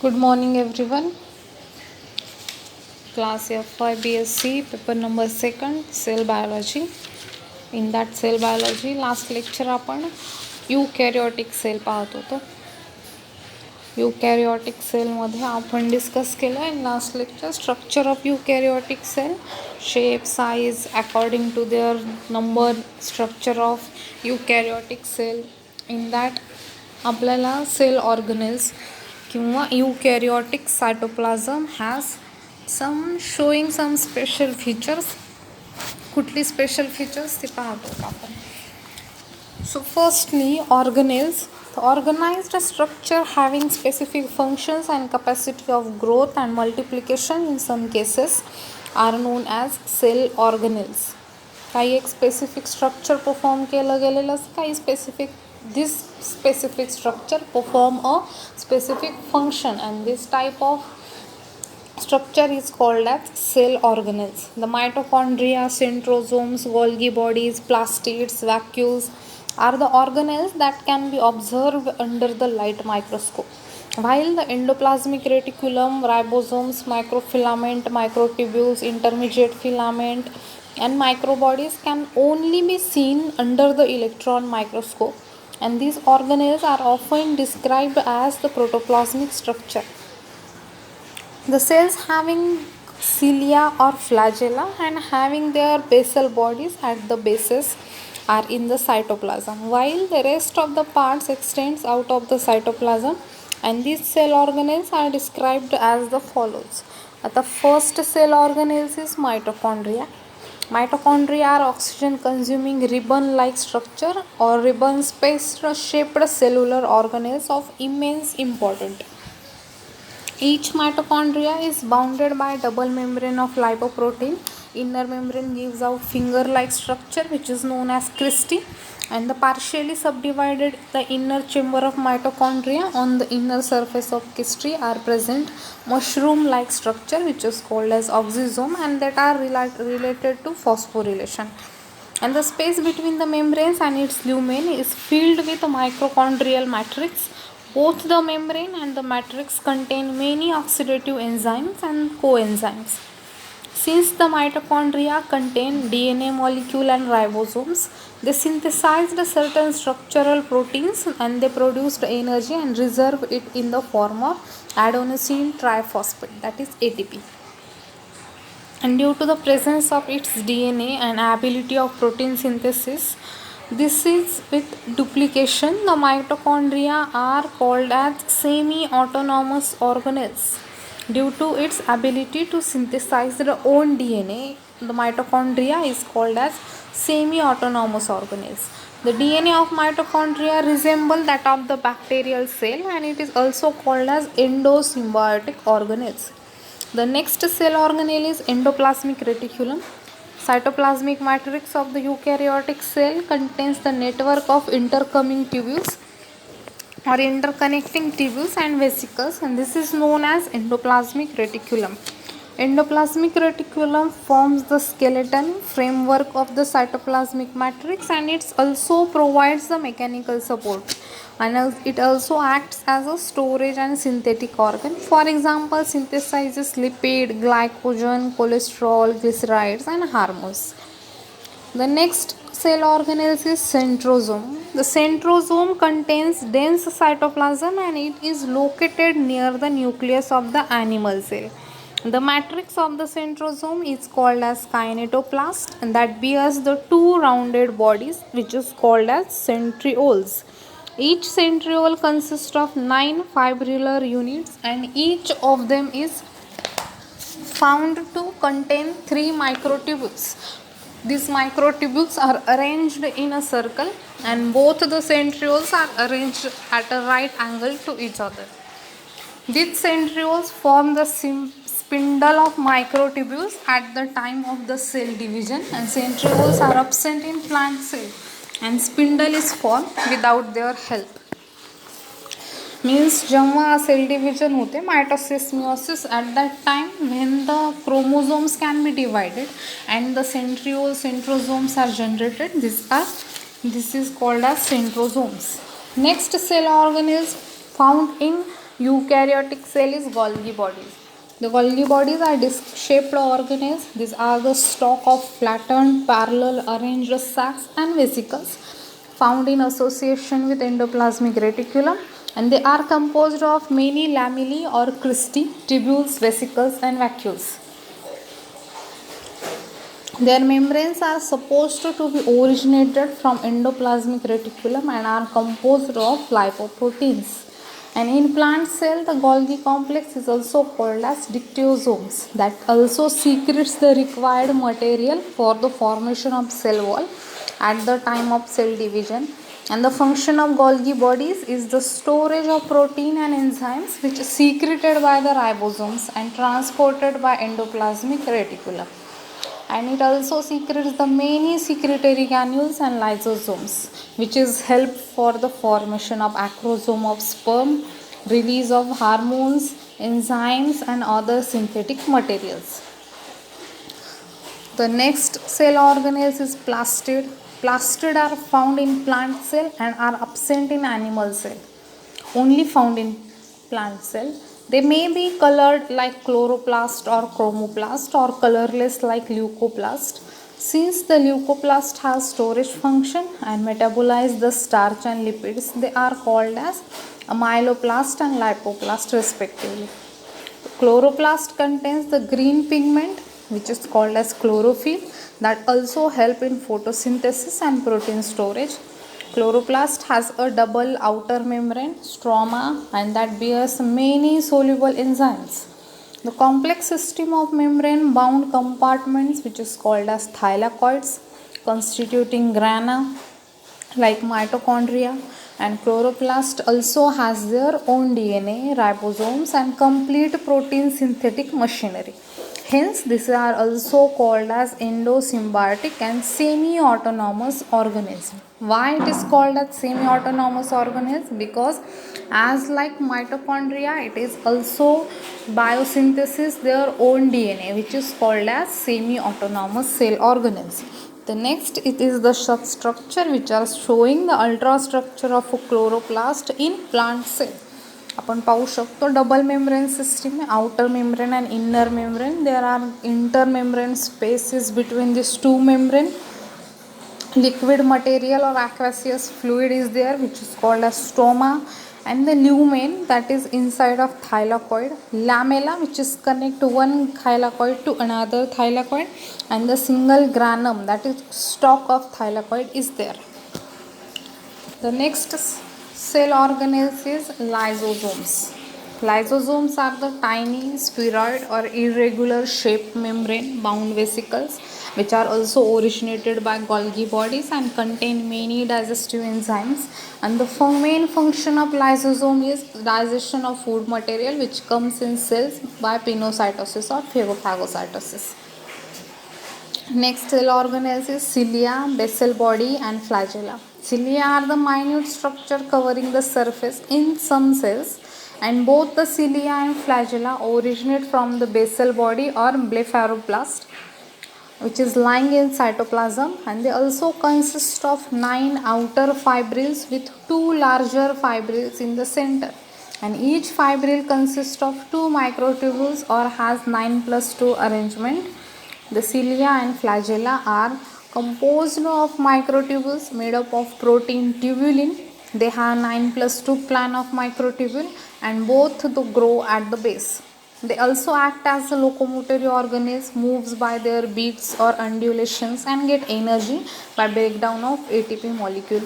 Good morning, everyone. Class F5 BSc, paper number 2, cell biology. In that cell biology, last lecture आपण यूकॅरियोटिक cell पाहत होतो. यूकॅरियोटिक सेलमध्ये आपण discuss केलं in last lecture structure of eukaryotic cell, shape, size according to their number, structure of eukaryotic cell. In that आपल्याला cell organelles किंवा eukaryotic cytoplasm has showing some special features. कुठली special features ते पाहतो आपण. So firstly, organelles. The organized structure having specific functions and capacity of growth and multiplication in some cases are known as cell organelles. काही एक specific structure perform केलं गेलेलं काही specific this specific structure perform a specific function and this type of structure is called as cell organelles. The mitochondria, centrosomes, Golgi bodies, plastids, vacuoles are the organelles that can be observed under the light microscope, while the endoplasmic reticulum, ribosomes, microfilament, microtubules, intermediate filament and microbodies can only be seen under the electron microscope, and these organelles are often described as the protoplasmic structure. The cells having cilia or flagella and having their basal bodies at the bases are in the cytoplasm, while the rest of the parts extends out of the cytoplasm, and these cell organelles are described as the follows. The first cell organelles is mitochondria. Mitochondria are oxygen consuming ribbon like structure or ribbon shaped cellular organelles of immense importance. Each mitochondria is bounded by double membrane of lipoprotein. Inner membrane gives out finger-like structure which is known as cristae, and the partially subdivided the inner chamber of mitochondria on the inner surface of cristae are present mushroom-like structure which is called as oxysome, and that are related to phosphorylation. And the space between the membranes and its lumen is filled with mitochondrial matrix. Both the membrane and the matrix contain many oxidative enzymes and coenzymes. Since the mitochondria contain DNA molecule and ribosomes, they synthesized certain structural proteins and they produced energy and reserve it in the form of adenosine triphosphate, that is ATP. And due to the presence of its DNA and ability of protein synthesis, this is with duplication, the mitochondria are called as semi-autonomous organelles. Due to its ability to synthesize their own DNA, the mitochondria is called as semi-autonomous organelles. The DNA of mitochondria resembles that of the bacterial cell, and it is also called as endosymbiotic organelles. The next cell organelle is endoplasmic reticulum. Cytoplasmic matrix of the eukaryotic cell contains the network of intercoming tubules or interconnecting tubules and vesicles, and this is known as endoplasmic reticulum. Endoplasmic reticulum forms the skeleton framework of the cytoplasmic matrix, and it also provides the mechanical support, and it also acts as a storage and synthetic organ. For example, synthesizes lipid, glycogen, cholesterol, glycerides and hormones. The next cell organelle is centrosome. The centrosome contains dense cytoplasm and it is located near the nucleus of the animal cell. The matrix of the centrosome is called as kinetoplast, and that bears the two rounded bodies which is called as centrioles. Each centriole consists of 9 fibrillar units, and each of them is found to contain 3 microtubules. These microtubules are arranged in a circle, and both the centrioles are arranged at a right angle to each other. These centrioles form the spindle of microtubules at the time of the cell division, and centrioles are absent in plant cell, and spindle is formed without their help. Means जेव्हा cell division होते, mitosis, meiosis, at that time when the chromosomes can be divided and the centrosomes are generated, this is called as centrosomes. Next cell organelles found in Eukaryotic cell is Golgi bodies. The Golgi bodies are disc-shaped organelles. These are the stalk of flattened, parallel arranged sacs and vesicles found in association with endoplasmic reticulum, and they are composed of many lamellae or cristae, tubules, vesicles and vacuoles. Their membranes are supposed to be originated from endoplasmic reticulum and are composed of lipoproteins. And in plant cell, the Golgi complex is also called as dictyosomes that also secretes the required material for the formation of cell wall at the time of cell division. And the function of Golgi bodies is the storage of protein and enzymes which is secreted by the ribosomes and transported by endoplasmic reticulum. And it also secretes the many secretory granules and lysosomes, which is help for the formation of acrosome of sperm, release of hormones, enzymes and other synthetic materials. The next cell organelles is plastid. Plastid are found in plant cell and are absent in animal cell. Only found in plant cell. They may be colored like chloroplast or chromoplast or colorless like leucoplast. Since the leucoplast has storage function and metabolize the starch and lipids, they are called as amyloplast and lipoplast respectively. Chloroplast contains the green pigment which is called as chlorophyll that also help in photosynthesis and protein storage. Chloroplast has a double outer membrane, stroma, and that bears many soluble enzymes. The complex system of membrane bound compartments which is called as thylakoids constituting grana like mitochondria, and chloroplast also has their own DNA, ribosomes and complete protein synthetic machinery. Hence, these are also called as endosymbiotic and semi-autonomous organism. Why it is called as semi-autonomous organism? Because as like mitochondria, it is also biosynthesis their own DNA, which is called as semi-autonomous cell organism. The next it is the substructure which are showing the ultrastructure of a chloroplast in plant cell. आपण पाहू शकतो double membrane system आहे, outer membrane and inner membrane. There are intermembrane spaces between these two membrane. Liquid material or aqueous fluid is there which is called as stroma, and the lumen that is inside of thylakoid, lamella which is connect one thylakoid to another thylakoid, and the single granum that is stalk of thylakoid is there. The next cell organelles is lysosomes. Lysosomes are the tiny spheroid or irregular shaped membrane bound vesicles which are also originated by Golgi bodies and contain many digestive enzymes, and the main function of lysosome is digestion of food material which comes in cells by pinocytosis or phagocytosis. Next cell organelles is cilia, basal body and flagella. Cilia are the minute structure covering the surface in some cells, and both the cilia and flagella originate from the basal body or blepharoplast which is lying in cytoplasm, and they also consist of 9 outer fibrils with 2 larger fibrils in the center, and each fibril consists of 2 microtubules or has 9+2 arrangement. The cilia and flagella are composed of microtubules made up of protein tubulin. They have 9+2 plan of microtubule and both grow at the base. They also act as a locomotory organelles, moves by their beats or undulations and get energy by breakdown of ATP molecule.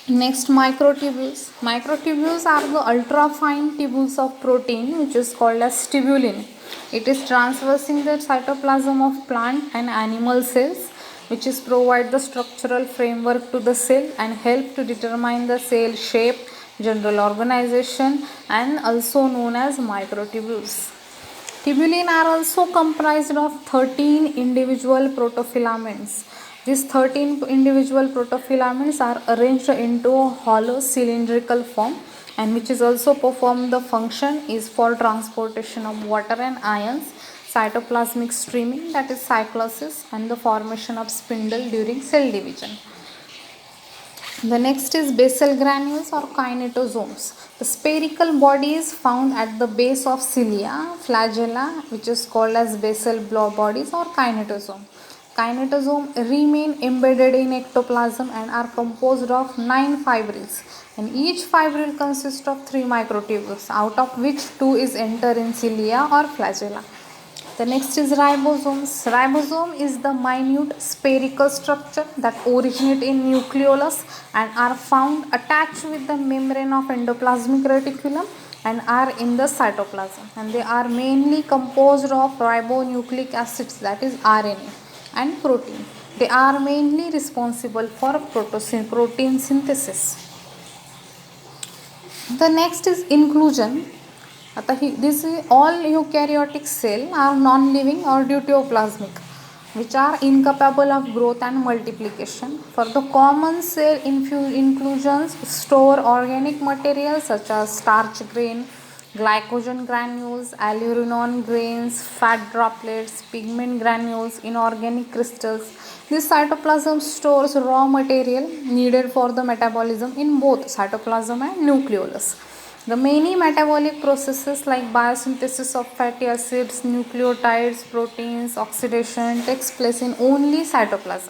Next, microtubules. Microtubules are the ultra-fine tubules of protein which is called as tubulin. It is transversing the cytoplasm of plant and animal cells which is provide the structural framework to the cell and help to determine the cell shape, general organization, and also known as microtubules. Tubulin are also comprised of 13 individual protofilaments. These 13 individual protofilaments are arranged into a hollow cylindrical form, and which is also perform the function is for transportation of water and ions, cytoplasmic streaming that is cyclosis, and the formation of spindle during cell division. The next is basal granules or kinetosomes. The spherical body is found at the base of cilia, flagella, which is called as basal bodies or kinetosome. Kinetosome remain embedded in ectoplasm and are composed of 9 fibrils. And each fibril consists of 3 microtubules, out of which 2 is enter in cilia or flagella. The next is ribosomes. Ribosome is the minute spherical structure that originate in nucleolus and are found attached with the membrane of endoplasmic reticulum and are in the cytoplasm. And they are mainly composed of ribonucleic acids, that is RNA, and protein. They are mainly responsible for protein synthesis. The next is inclusion. आता this is all eukaryotic cell are non-living or deuteroplasmic, which are incapable of growth and multiplication. For the common cell inclusions store organic materials such as starch grain, glycogen granules, aleurinone grains, fat droplets, pigment granules, inorganic crystals. This cytoplasm stores raw material needed for the metabolism in both cytoplasm and nucleolus. The many metabolic processes like biosynthesis of fatty acids, nucleotides, proteins, oxidation takes place in only cytoplasm,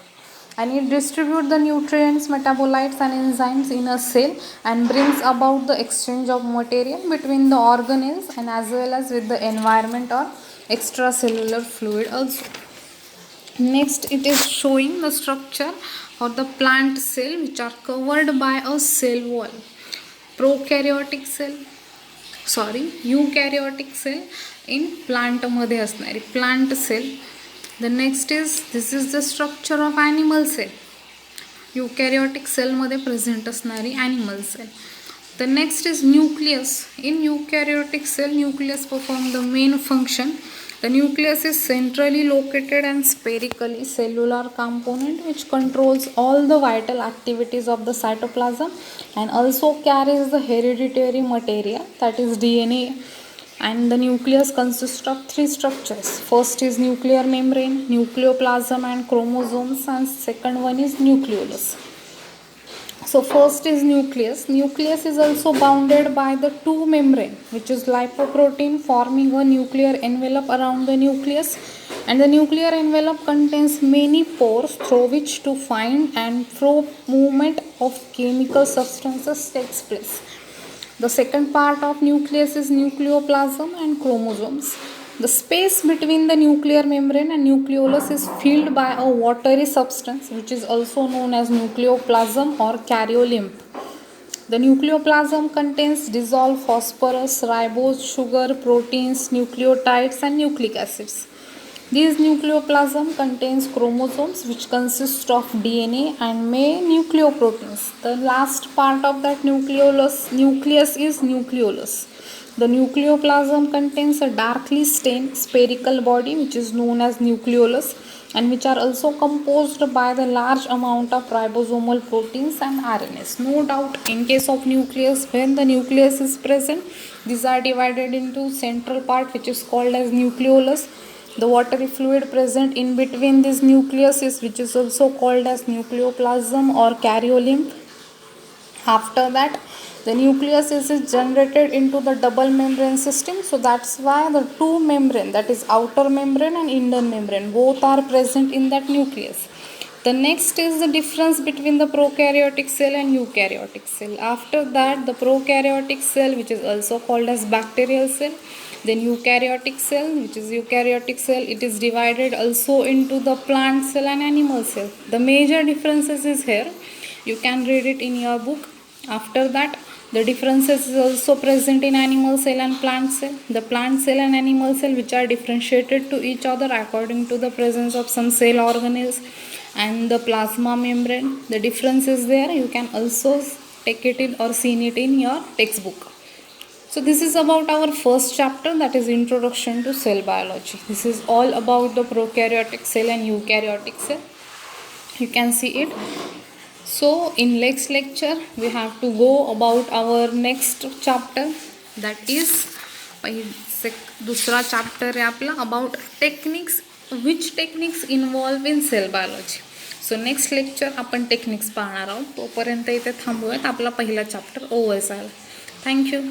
and it distributes the nutrients, metabolites and enzymes in a cell and brings about the exchange of material between the organelles and as well as with the environment or extracellular fluid also. Next, it is showing the structure of the plant cell which are covered by a cell wall. Eukaryotic cell in plant मध्ये असणारी plant cell. The next is this is the structure of animal cell. Eukaryotic cell मध्ये present असणारी animal cell. The next is nucleus. In eukaryotic cell, nucleus perform the main function. The nucleus is centrally located and spherically cellular component which controls all the vital activities of the cytoplasm and also carries the hereditary material, that is DNA. And the nucleus consists of 3 structures. First is nuclear membrane, nucleoplasm and chromosomes, and second one is nucleolus. So first is nucleus. Nucleus is also bounded by the 2 membrane, which is lipoprotein, forming a nuclear envelope around the nucleus, and the nuclear envelope contains many pores through which to find and through movement of chemical substances takes place. The second part of nucleus is nucleoplasm and chromosomes. The space between the nuclear membrane and nucleolus is filled by a watery substance which is also known as nucleoplasm or karyolymph. The nucleoplasm contains dissolved phosphorus, ribose, sugar, proteins, nucleotides and nucleic acids. This nucleoplasm contains chromosomes which consist of DNA and many nucleoproteins. The last part of that nucleus is nucleolus. The nucleoplasm contains a darkly stained spherical body which is known as nucleolus and which are also composed by the large amount of ribosomal proteins and RNAs. No doubt in case of nucleus, when the nucleus is present, these are divided into central part which is called as nucleolus. The watery fluid present in between this nucleus is which is also called as nucleoplasm or karyolymph. After that, the nucleus is generated into the double membrane system. So that's why the 2 membrane, that is outer membrane and inner membrane, both are present in that nucleus. The next is the difference between the prokaryotic cell and eukaryotic cell. After that, the prokaryotic cell, which is also called as bacterial cell, then eukaryotic cell, which is eukaryotic cell, it is divided also into the plant cell and animal cell. The major differences is here. You can read it in your book. After that, the differences is also present in animal cell and plant cell. The plant cell and animal cell which are differentiated to each other according to the presence of some cell organelles and the plasma membrane. The difference is there. You can also take it in or see it in your textbook. So this is about our first chapter, that is Introduction to Cell Biology. This is all about the prokaryotic cell and eukaryotic cell. You can see it. So in next lecture we have to go about our next chapter, that is दूसरा chapter है आपला about techniques, which techniques involve in cell biology. So next lecture आपण techniques पाहणार आहोत. तोपर्यंत इथे थांबूयात. आपला पहिला चॅप्टर ओव्हर झाला. थँक्यू.